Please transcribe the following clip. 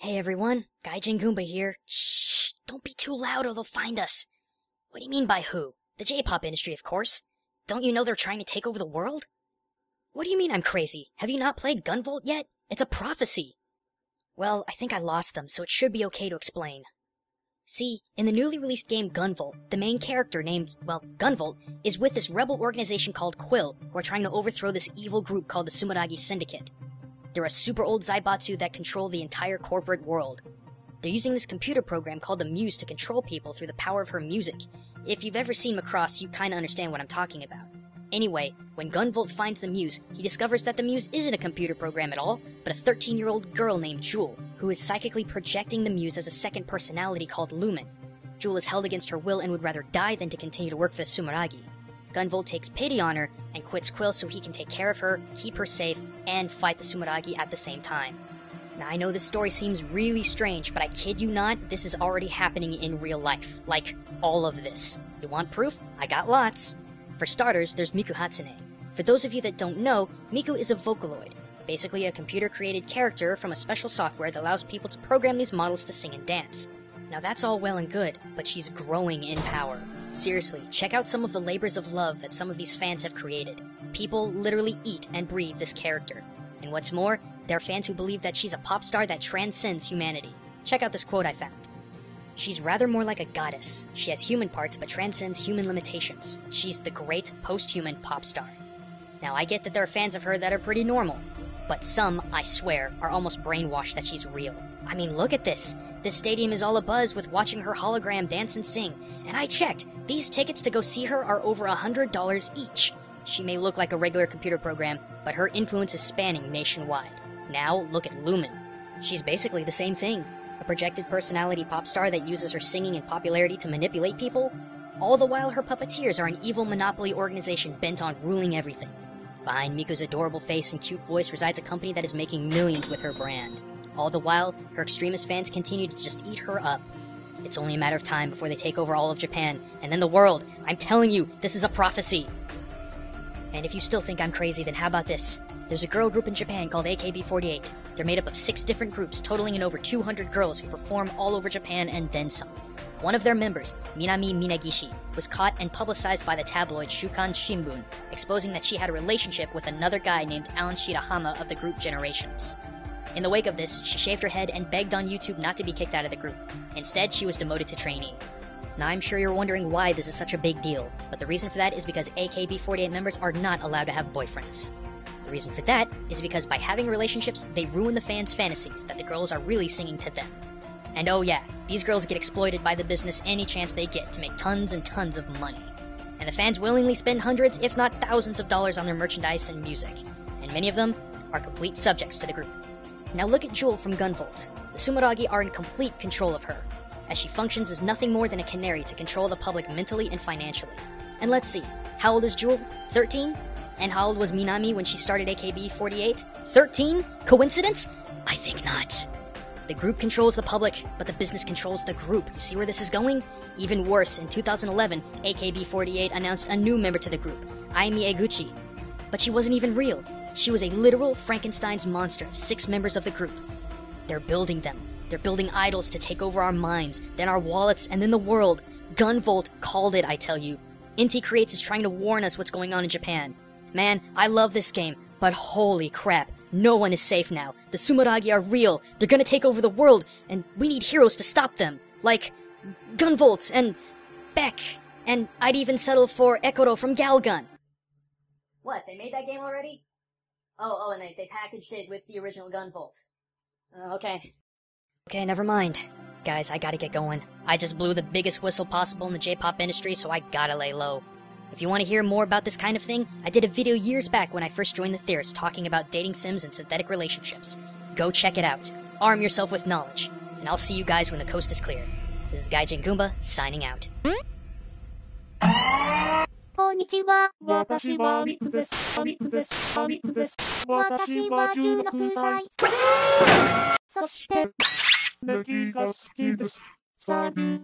Hey everyone, Gaijin Goomba here. Shh, don't be too loud or they'll find us. What do you mean by who? The J-pop industry, of course. Don't you know they're trying to take over the world? What do you mean I'm crazy? Have you not played Gunvolt yet? It's a prophecy. Well, I think I lost them, so it should be okay to explain. See, in the newly released game Gunvolt, the main character named, Gunvolt, is with this rebel organization called Quill, who are trying to overthrow this evil group called the Sumeragi Syndicate. They're a super old Zaibatsu that control the entire corporate world. They're using this computer program called the Muse to control people through the power of her music. If you've ever seen Macross, you kinda understand what I'm talking about. Anyway, when Gunvolt finds the Muse, he discovers that the Muse isn't a computer program at all, but a 13-year-old girl named Jewel, who is psychically projecting the Muse as a second personality called Lumen. Jewel is held against her will and would rather die than to continue to work for the Sumeragi. Gunvolt takes pity on her and quits Quill so he can take care of her, keep her safe, and fight the Sumeragi at the same time. Now I know this story seems really strange, but I kid you not, this is already happening in real life. Like, all of this. You want proof? I got lots. For starters, there's Miku Hatsune. For those of you that don't know, Miku is a Vocaloid, basically a computer-created character from a special software that allows people to program these models to sing and dance. Now that's all well and good, but she's growing in power. Seriously, check out some of the labors of love that some of these fans have created. People literally eat and breathe this character. And what's more, there are fans who believe that she's a pop star that transcends humanity. Check out this quote I found. She's rather more like a goddess. She has human parts but transcends human limitations. She's the great post-human pop star. Now I get that there are fans of her that are pretty normal, but some, I swear, are almost brainwashed that she's real. I mean, look at this. This stadium is all abuzz with watching her hologram dance and sing. And I checked. These tickets to go see her are over $100 each. She may look like a regular computer program, but her influence is spanning nationwide. Now, look at Lumen. She's basically the same thing. A projected personality pop star that uses her singing and popularity to manipulate people. All the while, her puppeteers are an evil monopoly organization bent on ruling everything. Behind Miku's adorable face and cute voice resides a company that is making millions with her brand. All the while, her extremist fans continue to just eat her up. It's only a matter of time before they take over all of Japan, and then the world. I'm telling you, this is a prophecy. And if you still think I'm crazy, then how about this? There's a girl group in Japan called AKB48. They're made up of 6 different groups, totaling in over 200 girls who perform all over Japan and then some. One of their members, Minami Minagishi, was caught and publicized by the tabloid Shukan Shimbun, exposing that she had a relationship with another guy named Alan Shirahama of the group Generations. In the wake of this, she shaved her head and begged on YouTube not to be kicked out of the group. Instead, she was demoted to trainee. Now I'm sure you're wondering why this is such a big deal, but the reason for that is because AKB48 members are not allowed to have boyfriends. The reason for that is because by having relationships, they ruin the fans' fantasies that the girls are really singing to them. And oh yeah, these girls get exploited by the business any chance they get to make tons and tons of money. And the fans willingly spend hundreds, if not thousands of dollars on their merchandise and music. And many of them are complete subjects to the group. Now look at Jewel from Gunvolt. The Sumeragi are in complete control of her, as she functions as nothing more than a canary to control the public mentally and financially. And let's see, how old is Jewel? 13? And how old was Minami when she started AKB48? 13? Coincidence? I think not. The group controls the public, but the business controls the group. You see where this is going? Even worse, in 2011, AKB48 announced a new member to the group, Aimi Eguchi. But she wasn't even real. She was a literal Frankenstein's monster of 6 members of the group. They're building them. They're building idols to take over our minds, then our wallets, and then the world. Gunvolt called it, I tell you. Inti Creates is trying to warn us what's going on in Japan. Man, I love this game, but holy crap, no one is safe now. The Sumeragi are real, they're gonna take over the world, and we need heroes to stop them. Like Gunvolt and Beck, and I'd even settle for Ekoro from Galgun. What, they made that game already? Oh, and they packaged it with the original Gunvolt. Okay, never mind. Guys, I gotta get going. I just blew the biggest whistle possible in the J-pop industry, so I gotta lay low. If you want to hear more about this kind of thing, I did a video years back when I first joined the Theorist talking about dating sims and synthetic relationships. Go check it out. Arm yourself with knowledge. And I'll see you guys when the coast is clear. This is Gaijin Goomba, signing out. こんにちは。私はミクです。ミクです。ミクです。私は16歳。そして、ネギが好きです。サビ